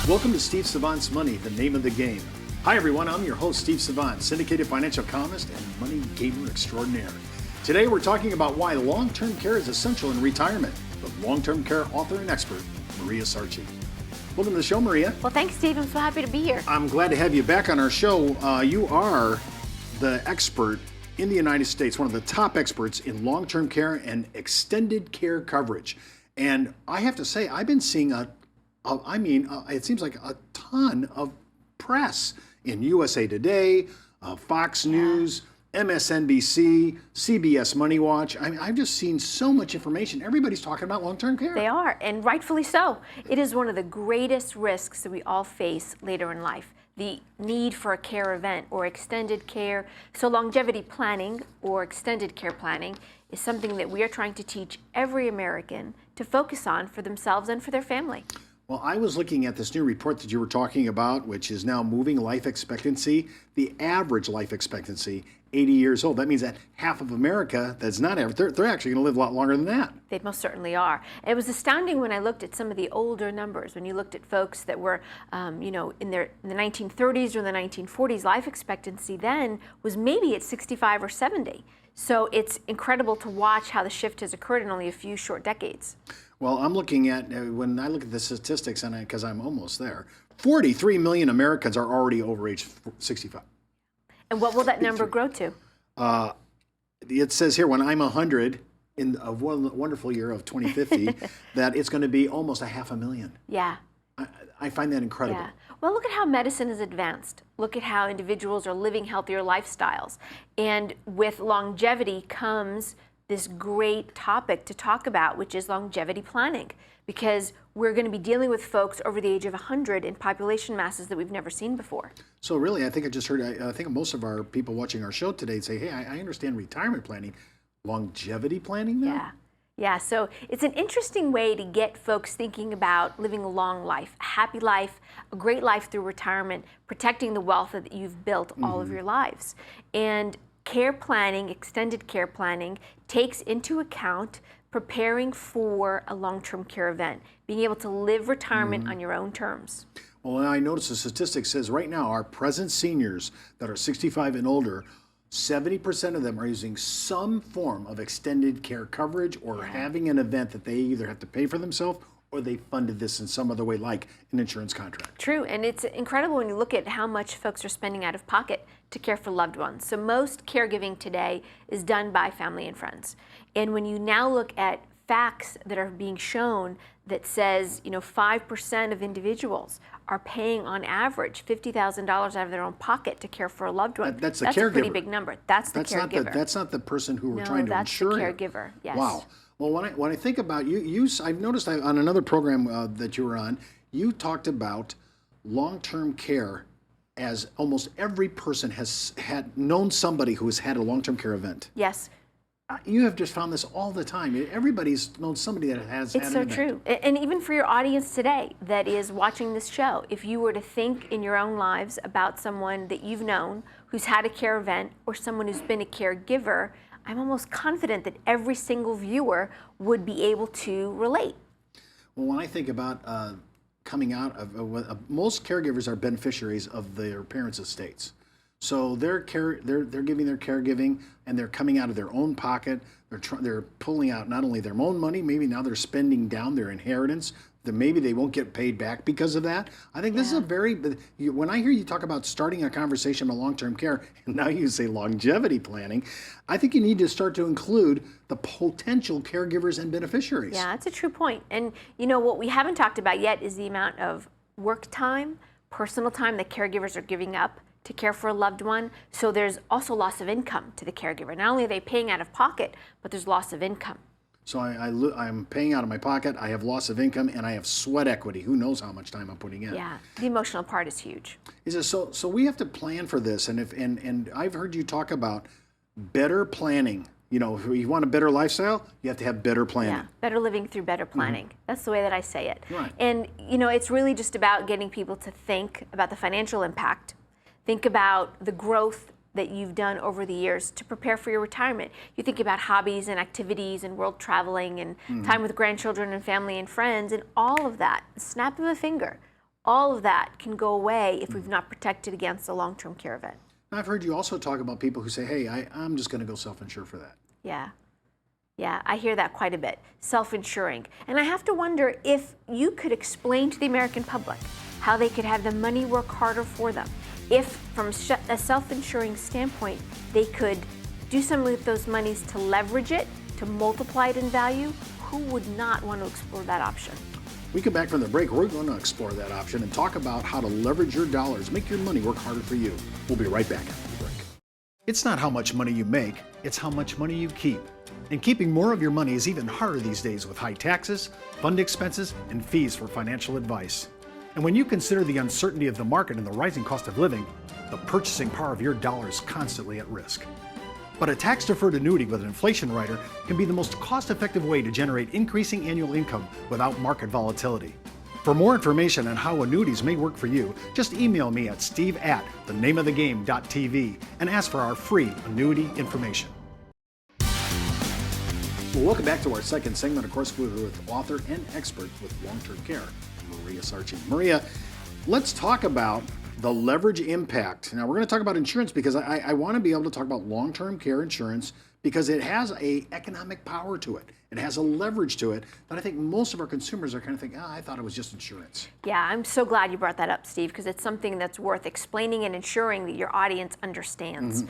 Welcome to Steve Savant's Money, the name of the game. Hi everyone, I'm your host Steve Savant, syndicated financial columnist and money gamer extraordinaire. Today we're talking about why long-term care is essential in retirement with long-term care author and expert, Maria Sarchi. Welcome to the show, Maria. Well, thanks, Steve. I'm so happy to be here. I'm glad to have you back on our show. You are the expert in the United States, one of the top experts in long-term care and extended care coverage. And I have to say, I've been seeing it seems like a ton of press in USA Today, Fox News, MSNBC, CBS Money Watch. I've just seen so much information. Everybody's talking about long-term care. They are, and rightfully so. It is one of the greatest risks that we all face later in life, the need for a care event or extended care. So longevity planning or extended care planning is something that we are trying to teach every American to focus on for themselves and for their family. Well, I was looking at this new report that you were talking about, which is now moving life expectancy, the average life expectancy, 80 years old. That means that half of America that's not average, they're actually going to live a lot longer than that. They most certainly are. It was astounding when I looked at some of the older numbers. When you looked at folks that were, in the 1930s or the 1940s, life expectancy then was maybe at 65 or 70. So it's incredible to watch how the shift has occurred in only a few short decades. Well, I'm looking at, when I look at the statistics, and because I'm almost there, 43 million Americans are already over age 65. And what will that number grow to? It says here, when I'm 100, in a wonderful year of 2050, that it's going to be almost 500,000. Yeah. I find that incredible. Yeah. Well, look at how medicine has advanced. Look at how individuals are living healthier lifestyles. And with longevity comes this great topic to talk about, which is longevity planning, because we're going to be dealing with folks over the age of 100 in population masses that we've never seen before. So really, I think I just heard, I think most of our people watching our show today say, hey, I understand retirement planning, longevity planning now? Yeah. Yeah, so it's an interesting way to get folks thinking about living a long life, a happy life, a great life through retirement, protecting the wealth that you've built all of your lives. And care planning, extended care planning, takes into account preparing for a long-term care event, being able to live retirement on your own terms. Well, and I noticed the statistic says right now our present seniors that are 65 and older, 70% of them are using some form of extended care coverage or having an event that they either have to pay for themselves or they funded this in some other way, like an insurance contract. True, and it's incredible when you look at how much folks are spending out of pocket to care for loved ones. So most caregiving today is done by family and friends. And when you now look at facts that are being shown that says, 5% of individuals are paying on average $50,000 out of their own pocket to care for a loved one. That's the caregiver. That's a pretty big number. That's the caregiver. That's not the person who we're trying to insure. No, that's the caregiver, yes. Wow. Well, when I think about you, I've noticed on another program that you were on, you talked about long-term care as almost every person has known somebody who has had a long-term care event. Yes. You have just found this all the time. Everybody's known somebody that has had an event. It's so true. And even for your audience today that is watching this show, if you were to think in your own lives about someone that you've known who's had a care event or someone who's been a caregiver, I'm almost confident that every single viewer would be able to relate. Well, when I think about coming out of, most caregivers are beneficiaries of their parents' estates. So they're giving their caregiving, and they're coming out of their own pocket. They're pulling out not only their own money, maybe now they're spending down their inheritance. That maybe they won't get paid back because of that. I think this is when I hear you talk about starting a conversation on long-term care, and now you say longevity planning, I think you need to start to include the potential caregivers and beneficiaries. Yeah, that's a true point. And what we haven't talked about yet is the amount of work time, personal time that caregivers are giving up to care for a loved one. So there's also loss of income to the caregiver. Not only are they paying out of pocket, but there's loss of income. So I'm paying out of my pocket, I have loss of income, and I have sweat equity. Who knows how much time I'm putting in? Yeah, the emotional part is huge. Is it so we have to plan for this, and I've heard you talk about better planning. If you want a better lifestyle, you have to have better planning. Yeah, better living through better planning. That's the way that I say it. Right. And it's really just about getting people to think about the financial impact, think about the growth that you've done over the years to prepare for your retirement. You think about hobbies and activities and world traveling and time with grandchildren and family and friends and all of that. Snap of a finger. all of that can go away if we've not protected against a long-term care event. Now, I've heard you also talk about people who say, hey, I'm just going to go self-insure for that. Yeah. Yeah, I hear that quite a bit, self-insuring. And I have to wonder if you could explain to the American public how they could have the money work harder for them. If, from a self-insuring standpoint, they could do something with those monies to leverage it, to multiply it in value, who would not want to explore that option? We come back from the break, we're going to explore that option and talk about how to leverage your dollars, make your money work harder for you. We'll be right back after the break. It's not how much money you make, it's how much money you keep. And keeping more of your money is even harder these days with high taxes, fund expenses, and fees for financial advice. And when you consider the uncertainty of the market and the rising cost of living, the purchasing power of your dollar is constantly at risk. But a tax-deferred annuity with an inflation rider can be the most cost-effective way to generate increasing annual income without market volatility. For more information on how annuities may work for you, just email me at steve@thenameofthegame.tv and ask for our free annuity information. Well, welcome back to our second segment, of course, with author and expert with long-term care, Maria Sarchi. Maria, let's talk about the leverage impact. Now, we're going to talk about insurance because I want to be able to talk about long-term care insurance because it has a economic power to it. It has a leverage to it that I think most of our consumers are kind of thinking, I thought it was just insurance. Yeah, I'm so glad you brought that up, Steve, because it's something that's worth explaining and ensuring that your audience understands.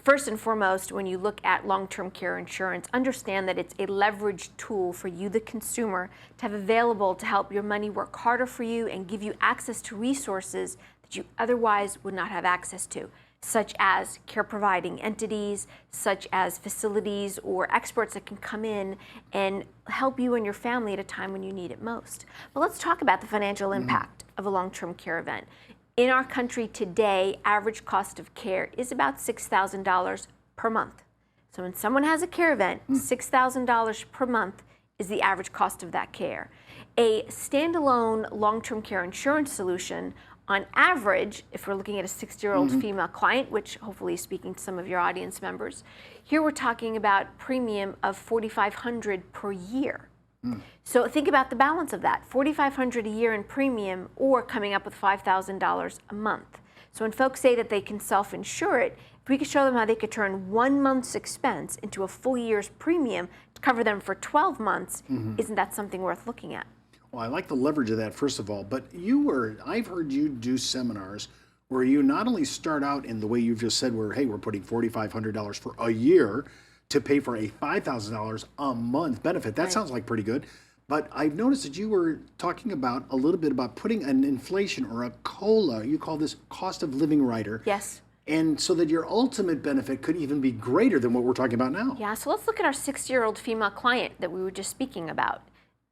First and foremost, when you look at long-term care insurance, understand that it's a leverage tool for you, the consumer, to have available to help your money work harder for you and give you access to resources that you otherwise would not have access to, such as care providing entities, such as facilities or experts that can come in and help you and your family at a time when you need it most. But let's talk about the financial impact of a long-term care event. In our country today, average cost of care is about $6,000 per month. So when someone has a care event, $6,000 per month is the average cost of that care. A standalone long-term care insurance solution, on average, if we're looking at a 60-year-old female client, which hopefully is speaking to some of your audience members, here we're talking about premium of $4,500 per year. So think about the balance of that, $4,500 a year in premium or coming up with $5,000 a month. So when folks say that they can self-insure it, if we could show them how they could turn 1 month's expense into a full year's premium to cover them for 12 months, isn't that something worth looking at? Well, I like the leverage of that, first of all, but I've heard you do seminars where you not only start out in the way you've just said where, hey, we're putting $4,500 for a year to pay for a $5,000 a month benefit. That sounds like pretty good. But I've noticed that you were talking about a little bit about putting an inflation or a COLA, you call this cost of living rider. Yes. And so that your ultimate benefit could even be greater than what we're talking about now. Yeah, so let's look at our 60-year-old female client that we were just speaking about.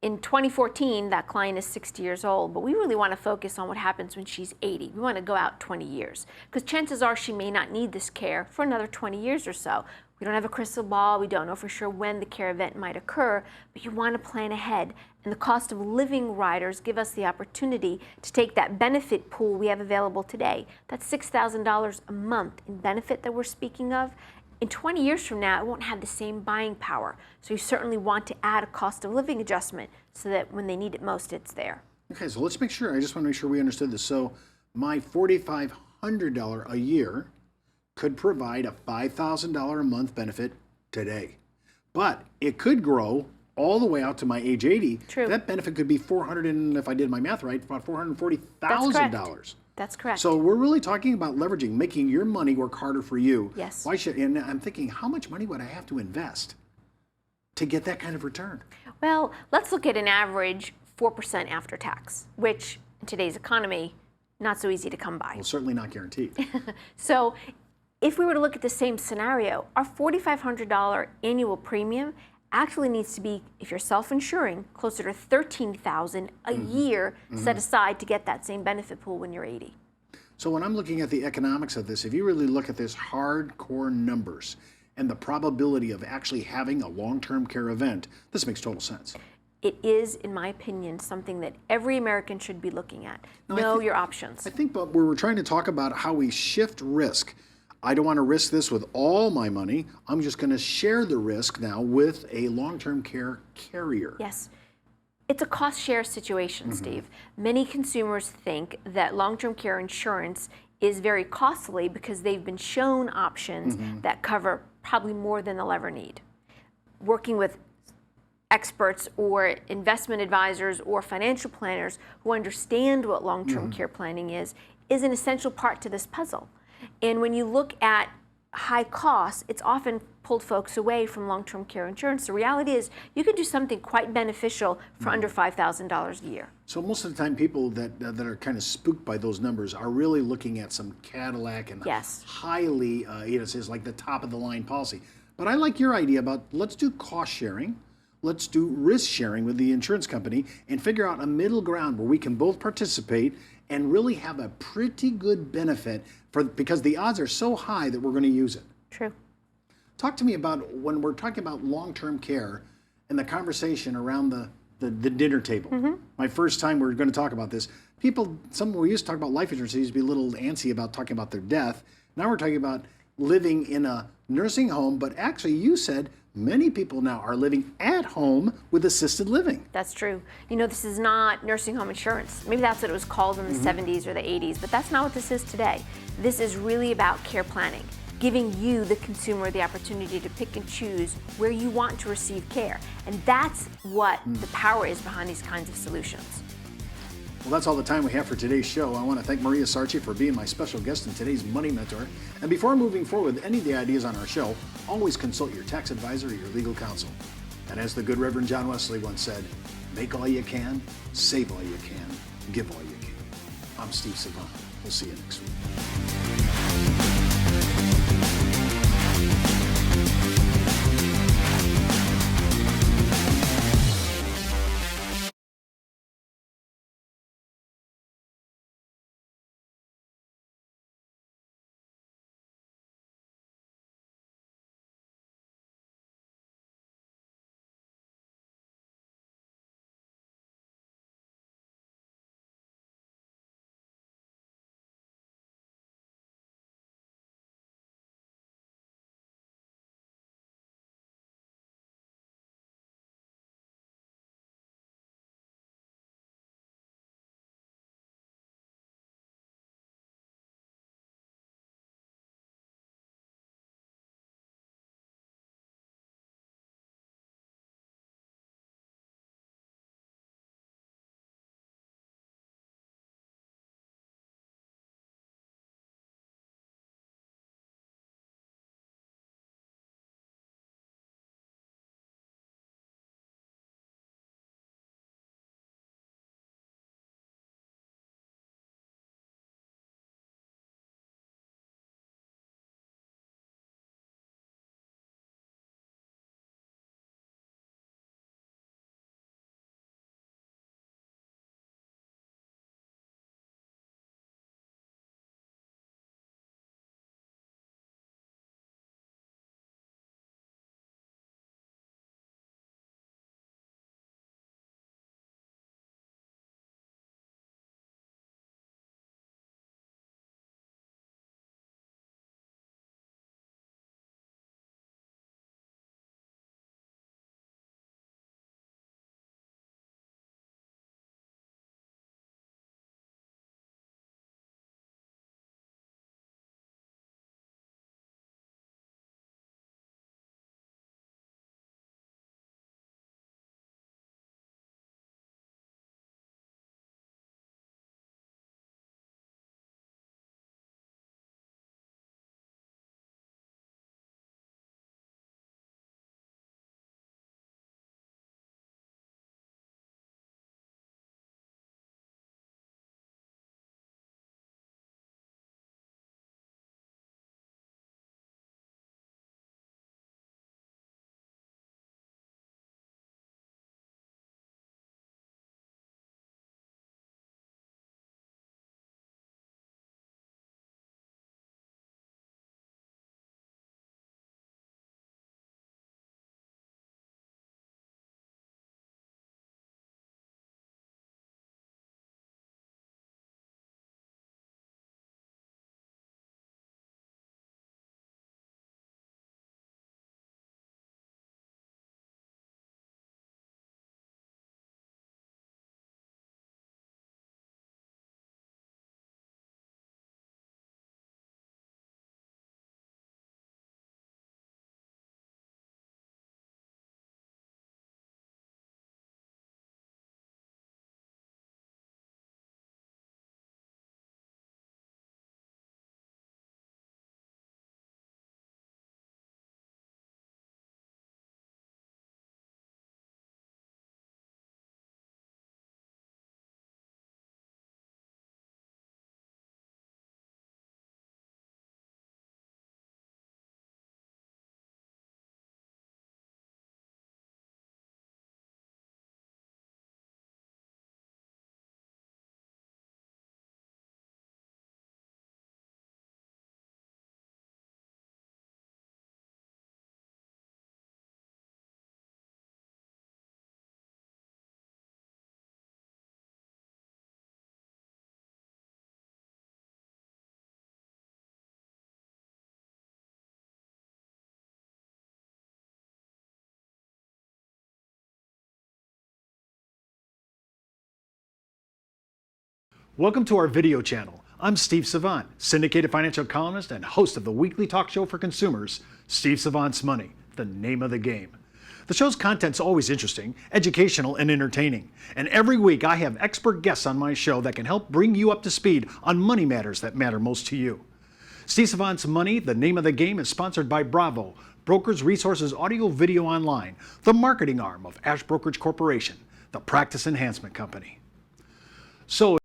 In 2014, that client is 60 years old, but we really want to focus on what happens when she's 80. We want to go out 20 years, because chances are she may not need this care for another 20 years or so. We don't have a crystal ball, we don't know for sure when the care event might occur, but you want to plan ahead. And the cost of living riders give us the opportunity to take that benefit pool we have available today, that's $6,000 a month in benefit that we're speaking of. In 20 years from now, it won't have the same buying power. So you certainly want to add a cost of living adjustment so that when they need it most, it's there. Okay, so let's make sure, I just want to make sure we understood this. So my $4,500 a year could provide a $5,000 a month benefit today. But it could grow all the way out to my age 80. True. That benefit could be and if I did my math right, about $440,000. That's correct. So we're really talking about leveraging, making your money work harder for you. Yes. And I'm thinking, how much money would I have to invest to get that kind of return? Well, let's look at an average 4% after tax, which in today's economy, not so easy to come by. Well, certainly not guaranteed. So if we were to look at the same scenario, our $4,500 annual premium actually needs to be, if you're self-insuring, closer to $13,000 a year set aside to get that same benefit pool when you're 80. So when I'm looking at the economics of this, if you really look at this hardcore numbers and the probability of actually having a long-term care event, this makes total sense. It is, in my opinion, something that every American should be looking at. Know your options. I think, but we're trying to talk about how we shift risk. I don't want to risk this with all my money. I'm just going to share the risk now with a long-term care carrier. Yes. It's a cost share situation, Steve. Many consumers think that long-term care insurance is very costly because they've been shown options that cover probably more than they'll ever need. Working with experts or investment advisors or financial planners who understand what long-term care planning is an essential part to this puzzle. And when you look at high costs, it's often pulled folks away from long-term care insurance. The reality is you can do something quite beneficial for under $5,000 a year. So most of the time, people that are kind of spooked by those numbers are really looking at some Cadillac and Yes. highly, it's like the top of the line policy. But I like your idea about let's do cost sharing, let's do risk sharing with the insurance company, and figure out a middle ground where we can both participate and really have a pretty good benefit because the odds are so high that we're going to use it. True. Talk to me about when we're talking about long-term care and the conversation around the dinner table. My first time we were going to talk about this, we used to talk about life insurance, they used to be a little antsy about talking about their death. Now we're talking about living in a nursing home, but actually you said many people now are living at home with assisted living. That's true. You know, this is not nursing home insurance. Maybe that's what it was called in the 70s or the 80s, but that's not what this is today. This is really about care planning, giving you, the consumer, the opportunity to pick and choose where you want to receive care. And that's what the power is behind these kinds of solutions. Well, that's all the time we have for today's show. I want to thank Maria Sarchi for being my special guest in today's Money Mentor. And before moving forward with any of the ideas on our show, always consult your tax advisor or your legal counsel. And as the good Reverend John Wesley once said, make all you can, save all you can, give all you can. I'm Steve Savant. We'll see you next week. Welcome to our video channel. I'm Steve Savant, syndicated financial columnist and host of the weekly talk show for consumers, Steve Savant's Money, the name of the game. The show's content's always interesting, educational, and entertaining. And every week I have expert guests on my show that can help bring you up to speed on money matters that matter most to you. Steve Savant's Money, the name of the game, is sponsored by Bravo, Brokers Resources Audio Video Online, the marketing arm of Ash Brokerage Corporation, the practice enhancement company. So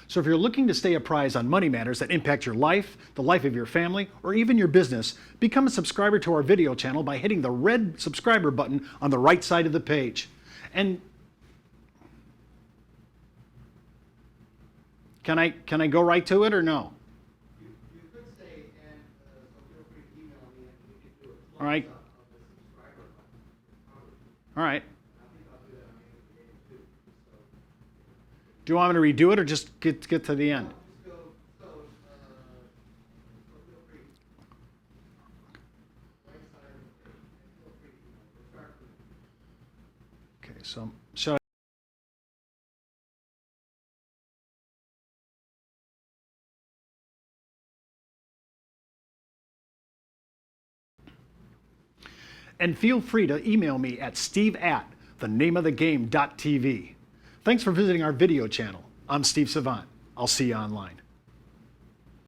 So if you're looking to stay apprised on money matters that impact your life, the life of your family, or even your business, become a subscriber to our video channel by hitting the red subscriber button on the right side of the page. And can I go right to it or no? You could say, and so feel free to email me and we can do it. All right. All right. Do you want me to redo it or just get to the end? Okay, so shall I? And feel free to email me at steve@thenameofthegame.tv. Thanks for visiting our video channel. I'm Steve Savant. I'll see you online.